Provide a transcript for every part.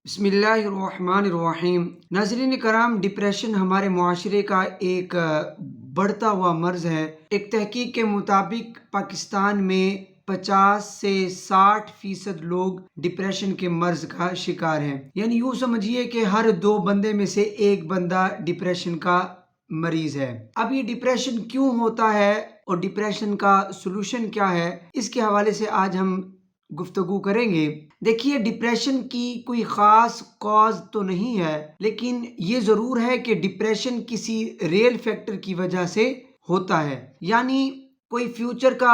بسم اللہ الرحمن الرحیم۔ ناظرین کرام، ڈپریشن ہمارے معاشرے کا ایک بڑھتا ہوا مرض ہے۔ ایک تحقیق کے مطابق پاکستان میں 50 سے 60% لوگ ڈپریشن کے مرض کا شکار ہیں، یعنی یوں سمجھیے کہ ہر 2 بندے میں سے ایک بندہ ڈپریشن کا مریض ہے۔ اب یہ ڈپریشن کیوں ہوتا ہے اور ڈپریشن کا سلوشن کیا ہے، اس کے حوالے سے آج ہم گفتگو کریں گے۔ دیکھیے، ڈپریشن کی کوئی خاص کاز تو نہیں ہے، لیکن یہ ضرور ہے کہ ڈپریشن کسی ریئل فیکٹر کی وجہ سے ہوتا ہے، یعنی کوئی فیوچر کا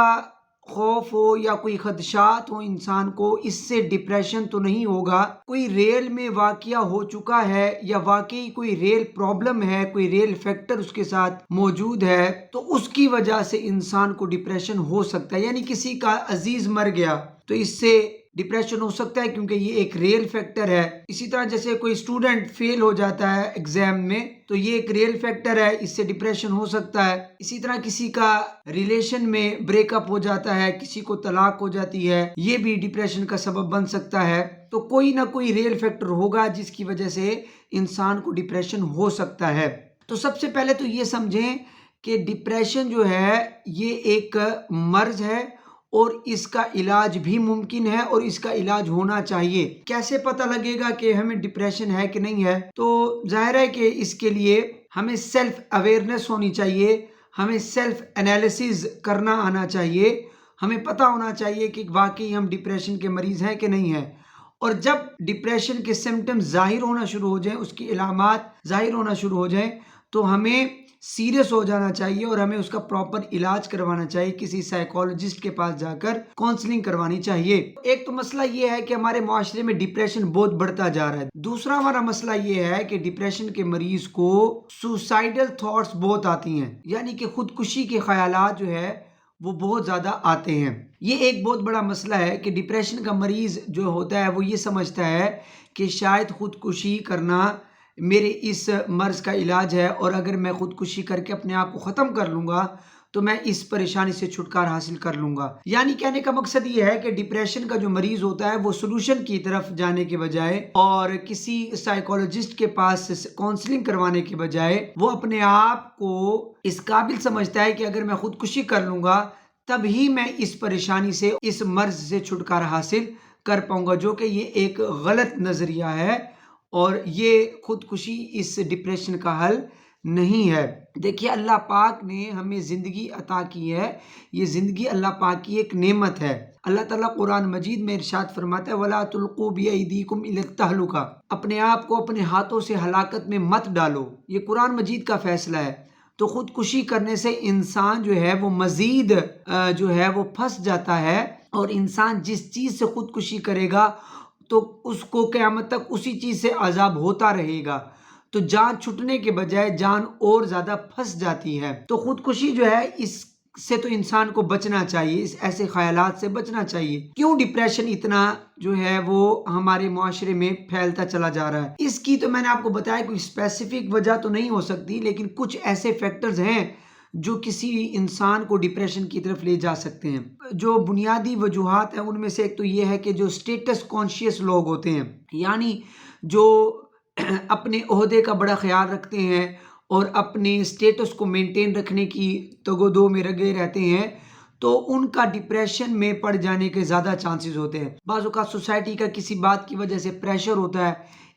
خوف ہو یا کوئی خدشات ہو انسان کو، اس سے ڈپریشن تو نہیں ہوگا۔ کوئی ریل میں واقعہ ہو چکا ہے یا واقعی کوئی ریل پرابلم ہے، کوئی ریل فیکٹر اس کے ساتھ موجود ہے، تو اس کی وجہ سے انسان کو ڈپریشن ہو سکتا ہے۔ یعنی کسی کا عزیز مر گیا تو اس سے ڈپریشن ہو سکتا ہے، کیونکہ یہ ایک ریل فیکٹر ہے۔ اسی طرح جیسے کوئی اسٹوڈنٹ فیل ہو جاتا ہے ایگزام میں تو یہ ایک ریل فیکٹر ہے، اس سے ڈپریشن ہو سکتا ہے۔ اسی طرح کسی کا ریلیشن میں بریک اپ ہو جاتا ہے، کسی کو طلاق ہو جاتی ہے، یہ بھی ڈپریشن کا سبب بن سکتا ہے۔ تو کوئی نہ کوئی ریل فیکٹر ہوگا جس کی وجہ سے انسان کو ڈپریشن ہو سکتا ہے۔ تو سب سے پہلے تو یہ سمجھیں کہ ڈپریشن جو ہے یہ ایک مرض ہے اور اس کا علاج بھی ممکن ہے اور اس کا علاج ہونا چاہیے۔ کیسے پتہ لگے گا کہ ہمیں ڈپریشن ہے کہ نہیں ہے؟ تو ظاہر ہے کہ اس کے لیے ہمیں سیلف اویئرنیس ہونی چاہیے، ہمیں سیلف انالیسز کرنا آنا چاہیے، ہمیں پتہ ہونا چاہیے کہ واقعی ہم ڈپریشن کے مریض ہیں کہ نہیں ہیں۔ اور جب ڈپریشن کے سمٹمز ظاہر ہونا شروع ہو جائیں، اس کی علامات ظاہر ہونا شروع ہو جائیں، تو ہمیں سیریس ہو جانا چاہیے اور ہمیں اس کا پراپر علاج کروانا چاہیے، کسی سائیکالوجسٹ کے پاس جا کر کاؤنسلنگ کروانی چاہیے۔ ایک تو مسئلہ یہ ہے کہ ہمارے معاشرے میں ڈپریشن بہت بڑھتا جا رہا ہے۔ دوسرا ہمارا مسئلہ یہ ہے کہ ڈپریشن کے مریض کو سوسائیڈل تھاٹس بہت آتی ہیں، یعنی کہ خودکشی کے خیالات جو ہے وہ بہت زیادہ آتے ہیں۔ یہ ایک بہت بڑا مسئلہ ہے کہ ڈپریشن کا مریض جو ہوتا ہے وہ یہ سمجھتا ہے کہ شاید خودکشی کرنا میرے اس مرض کا علاج ہے، اور اگر میں خودکشی کر کے اپنے آپ کو ختم کر لوں گا تو میں اس پریشانی سے چھٹکارا حاصل کر لوں گا۔ یعنی کہنے کا مقصد یہ ہے کہ ڈپریشن کا جو مریض ہوتا ہے وہ سلوشن کی طرف جانے کے بجائے اور کسی سائیکالوجسٹ کے پاس کاؤنسلنگ کروانے کے بجائے وہ اپنے آپ کو اس قابل سمجھتا ہے کہ اگر میں خودکشی کر لوں گا تب ہی میں اس پریشانی سے، اس مرض سے چھٹکارا حاصل کر پاؤں گا، جو کہ یہ ایک غلط نظریہ ہے اور یہ خودکشی اس ڈپریشن کا حل نہیں ہے۔ دیکھیے، اللہ پاک نے ہمیں زندگی عطا کی ہے، یہ زندگی اللہ پاک کی ایک نعمت ہے۔ اللہ تعالیٰ قرآن مجید میں ارشاد فرماتا ہے وَلَا تُلْقُوا بِأَيْدِيكُمْ إِلَى التَّهْلُكَةِ، اپنے آپ کو اپنے ہاتھوں سے ہلاکت میں مت ڈالو، یہ قرآن مجید کا فیصلہ ہے۔ تو خودکشی کرنے سے انسان جو ہے وہ مزید جو ہے وہ پھنس جاتا ہے، اور انسان جس چیز سے خودکشی کرے گا تو اس کو قیامت تک اسی چیز سے عذاب ہوتا رہے گا، تو جان چھٹنے کے بجائے جان اور زیادہ پھنس جاتی ہے۔ تو خودکشی جو ہے اس سے تو انسان کو بچنا چاہیے، اس ایسے خیالات سے بچنا چاہیے۔ کیوں ڈپریشن اتنا جو ہے وہ ہمارے معاشرے میں پھیلتا چلا جا رہا ہے؟ اس کی تو میں نے آپ کو بتایا کوئی اسپیسیفک وجہ تو نہیں ہو سکتی، لیکن کچھ ایسے فیکٹرز ہیں جو کسی انسان کو ڈپریشن کی طرف لے جا سکتے ہیں۔ جو بنیادی وجوہات ہیں ان میں سے ایک تو یہ ہے کہ جو اسٹیٹس کانشیس لوگ ہوتے ہیں، یعنی جو اپنے عہدے کا بڑا خیال رکھتے ہیں اور اپنے اسٹیٹس کو مینٹین رکھنے کی تگ و دو میں لگے رہتے ہیں، تو ان کا ڈپریشن میں پڑ جانے کے زیادہ چانسز ہوتے ہیں۔ بعض اوقات سوسائٹی کا کسی بات کی وجہ سے پریشر ہوتا ہے،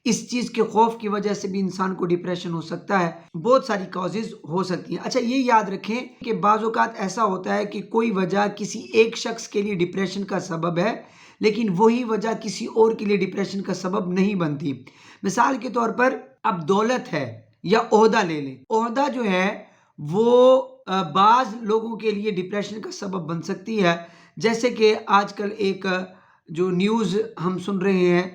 اس چیز کے خوف کی وجہ سے بھی انسان کو ڈپریشن ہو سکتا ہے۔ بہت ساری کازز ہو سکتی ہیں۔ اچھا، یہ یاد رکھیں کہ بعض اوقات ایسا ہوتا ہے کہ کوئی وجہ کسی ایک شخص کے لیے ڈپریشن کا سبب ہے، لیکن وہی وجہ کسی اور کے لیے ڈپریشن کا سبب نہیں بنتی۔ مثال کے طور پر اب دولت ہے یا عہدہ لے لیں، عہدہ جو ہے وہ بعض لوگوں کے لیے ڈپریشن کا سبب بن سکتی ہے، جیسے کہ آج کل ایک جو نیوز ہم سن رہے ہیں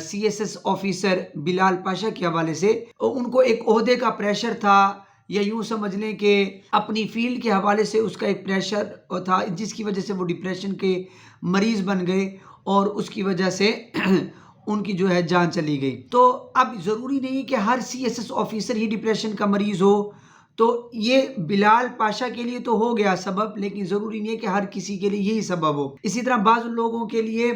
CSS آفیسر بلال پاشا کے حوالے سے، ان کو ایک عہدے کا پریشر تھا، یا یوں سمجھ لیں کہ اپنی فیلڈ کے حوالے سے اس کا ایک پریشر تھا، جس کی وجہ سے وہ ڈپریشن کے مریض بن گئے اور اس کی وجہ سے ان کی جو ہے جان چلی گئی۔ تو اب ضروری نہیں کہ ہر CSS آفیسر ہی ڈپریشن کا مریض ہو، تو یہ بلال پاشا کے لیے تو ہو گیا سبب، لیکن ضروری نہیں ہے کہ ہر کسی کے لیے یہی سبب ہو۔ اسی طرح بعض لوگوں کے لیے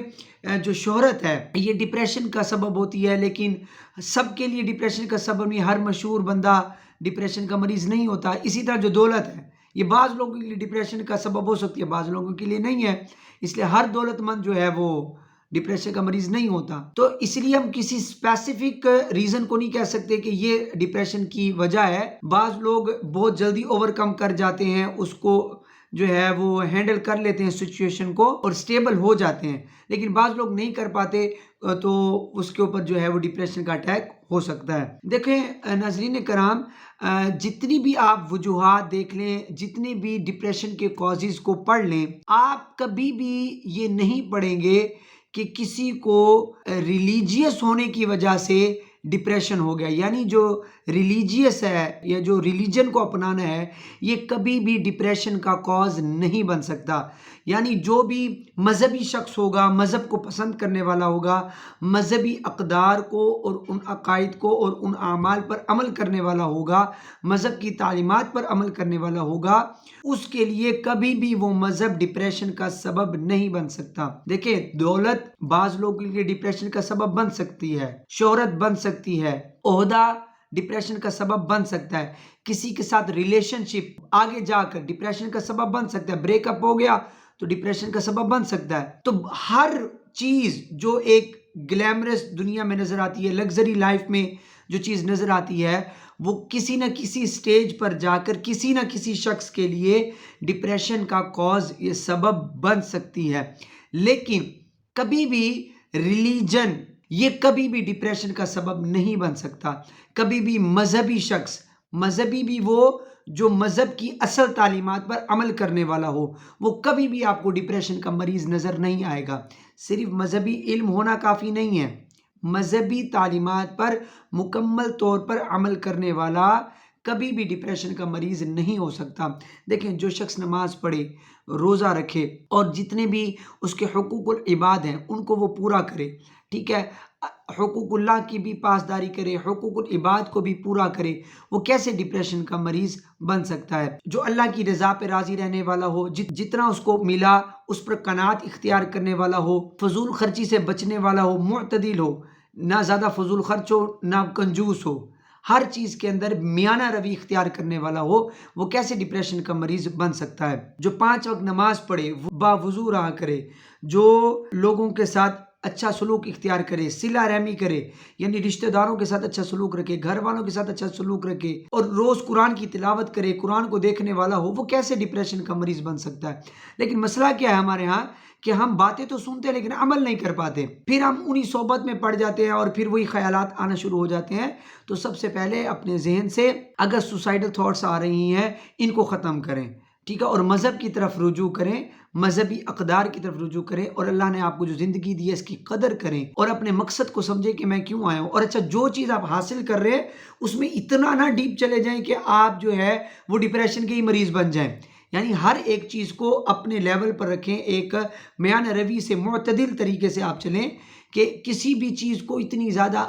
جو شہرت ہے یہ ڈپریشن کا سبب ہوتی ہے، لیکن سب کے لیے ڈپریشن کا سبب نہیں، ہر مشہور بندہ ڈپریشن کا مریض نہیں ہوتا۔ اسی طرح جو دولت ہے یہ بعض لوگوں کے لیے ڈپریشن کا سبب ہو سکتی ہے، بعض لوگوں کے لیے نہیں ہے، اس لیے ہر دولت مند جو ہے وہ ڈپریشن کا مریض نہیں ہوتا۔ تو اس لیے ہم کسی اسپیسیفک ریزن کو نہیں کہہ سکتے کہ یہ ڈپریشن کی وجہ ہے۔ بعض لوگ بہت جلدی اوور کم کر جاتے ہیں، اس کو جو ہے وہ ہینڈل کر لیتے ہیں سچویشن کو اور سٹیبل ہو جاتے ہیں، لیکن بعض لوگ نہیں کر پاتے تو اس کے اوپر جو ہے وہ ڈپریشن کا اٹیک ہو سکتا ہے۔ دیکھیں ناظرین کرام، جتنی بھی آپ وجوہات دیکھ لیں، جتنی بھی ڈپریشن کے کازز کو پڑھ لیں، آپ کبھی بھی یہ نہیں پڑھیں گے کہ کسی کو ریلیجیس ہونے کی وجہ سے ڈپریشن ہو گیا، یعنی جو ریلیجیس ہے یا جو ریلیجن کو اپنانا ہے یہ کبھی بھی ڈپریشن کا کاز نہیں بن سکتا۔ یعنی جو بھی مذہبی شخص ہوگا، مذہب کو پسند کرنے والا ہوگا، مذہبی اقدار کو اور ان عقائد کو اور ان اعمال پر عمل کرنے والا ہوگا، مذہب کی تعلیمات پر عمل کرنے والا ہوگا، اس کے لیے کبھی بھی وہ مذہب ڈپریشن کا سبب نہیں بن سکتا۔ دیکھیں دولت بعض لوگوں کے لیے ڈپریشن کا سبب بن سکتی ہے، شہرت بن سکتی ہے، عہدہ ڈپریشن کا سبب بن سکتا ہے، کسی کے ساتھ ریلیشن شپ آگے جا کر ڈپریشن کا سبب بن سکتا ہے، بریک اپ ہو گیا تو ڈپریشن کا سبب بن سکتا ہے۔ تو ہر چیز جو ایک گلیمرس دنیا میں نظر آتی ہے، لگژری لائف میں جو چیز نظر آتی ہے، وہ کسی نہ کسی سٹیج پر جا کر کسی نہ کسی شخص کے لیے ڈپریشن کا کاز یہ سبب بن سکتی ہے، لیکن کبھی بھی ریلیجن یہ کبھی بھی ڈپریشن کا سبب نہیں بن سکتا۔ کبھی بھی مذہبی شخص، مذہبی بھی وہ جو مذہب کی اصل تعلیمات پر عمل کرنے والا ہو، وہ کبھی بھی آپ کو ڈپریشن کا مریض نظر نہیں آئے گا۔ صرف مذہبی علم ہونا کافی نہیں ہے، مذہبی تعلیمات پر مکمل طور پر عمل کرنے والا کبھی بھی ڈپریشن کا مریض نہیں ہو سکتا۔ دیکھیں جو شخص نماز پڑھے، روزہ رکھے اور جتنے بھی اس کے حقوق العباد ہیں ان کو وہ پورا کرے، ٹھیک ہے، حقوق اللہ کی بھی پاسداری کرے، حقوق العباد کو بھی پورا کرے، وہ کیسے ڈپریشن کا مریض بن سکتا ہے؟ جو اللہ کی رضا پہ راضی رہنے والا ہو، جتنا اس کو ملا اس پر قناعت اختیار کرنے والا ہو، فضول خرچی سے بچنے والا ہو، معتدل ہو، نہ زیادہ فضول خرچ ہو نہ کنجوس ہو، ہر چیز کے اندر میانہ روی اختیار کرنے والا ہو، وہ کیسے ڈپریشن کا مریض بن سکتا ہے؟ جو 5 وقت نماز پڑھے، باوضو رہا کرے، جو لوگوں کے ساتھ اچھا سلوک اختیار کرے، صلہ رحمی کرے، یعنی رشتہ داروں کے ساتھ اچھا سلوک رکھے، گھر والوں کے ساتھ اچھا سلوک رکھے اور روز قرآن کی تلاوت کرے، قرآن کو دیکھنے والا ہو، وہ کیسے ڈپریشن کا مریض بن سکتا ہے؟ لیکن مسئلہ کیا ہے ہمارے ہاں کہ ہم باتیں تو سنتے ہیں لیکن عمل نہیں کر پاتے، پھر ہم انہی صحبت میں پڑ جاتے ہیں اور پھر وہی خیالات آنا شروع ہو جاتے ہیں۔ تو سب سے پہلے اپنے ذہن سے اگر سوسائڈل تھاٹس آ رہی ہیں ان کو ختم کریں، ٹھیک ہے، اور مذہب کی طرف رجوع کریں، مذہبی اقدار کی طرف رجوع کریں، اور اللہ نے آپ کو جو زندگی دی ہے اس کی قدر کریں اور اپنے مقصد کو سمجھیں کہ میں کیوں آیا ہوں۔ اور اچھا جو چیز آپ حاصل کر رہے ہیں اس میں اتنا نہ ڈیپ چلے جائیں کہ آپ جو ہے وہ ڈپریشن کے ہی مریض بن جائیں، یعنی ہر ایک چیز کو اپنے لیول پر رکھیں، ایک میانہ روی سے معتدل طریقے سے آپ چلیں کہ کسی بھی چیز کو اتنی زیادہ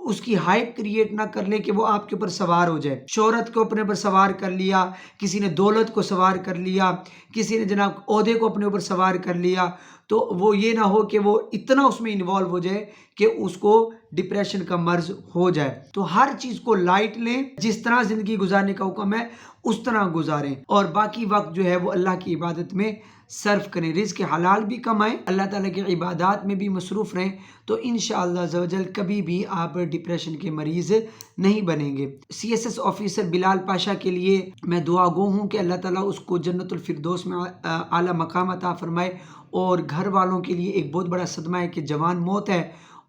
اس کی ہائپ کریٹ نہ کر لیں کہ وہ آپ کے اوپر سوار ہو جائے۔ شہرت کو اپنے اوپر سوار کر لیا، کسی نے دولت کو سوار کر لیا، کسی نے جناب عہدے کو اپنے اوپر سوار کر لیا، تو وہ یہ نہ ہو کہ وہ اتنا اس میں انوالو ہو جائے کہ اس کو ڈپریشن کا مرض ہو جائے۔ تو ہر چیز کو لائٹ لیں، جس طرح زندگی گزارنے کا حکم ہے اس طرح گزاریں، اور باقی وقت جو ہے وہ اللہ کی عبادت میں صرف کریں، رزق حلال بھی کمائیں، اللہ تعالیٰ کی عبادات میں بھی مصروف رہیں، تو انشاءاللہ عز و جل کبھی بھی آپ ڈپریشن کے مریض نہیں بنیں گے۔ CSS آفیسر بلال پاشا کے لیے میں دعا گو ہوں کہ اللہ تعالیٰ اس کو جنت الفردوس میں اعلیٰ مقام عطا فرمائے، اور گھر والوں کے لیے ایک بہت بڑا صدمہ ہے کہ جوان موت ہے،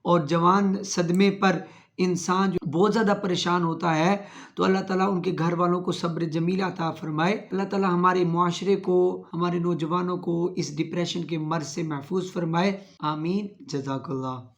اور جوان صدمے پر انسان جو بہت زیادہ پریشان ہوتا ہے، تو اللہ تعالیٰ ان کے گھر والوں کو صبر جمیل عطا فرمائے۔ اللہ تعالیٰ ہمارے معاشرے کو، ہمارے نوجوانوں کو اس ڈپریشن کے مرض سے محفوظ فرمائے، آمین، جزاک اللہ۔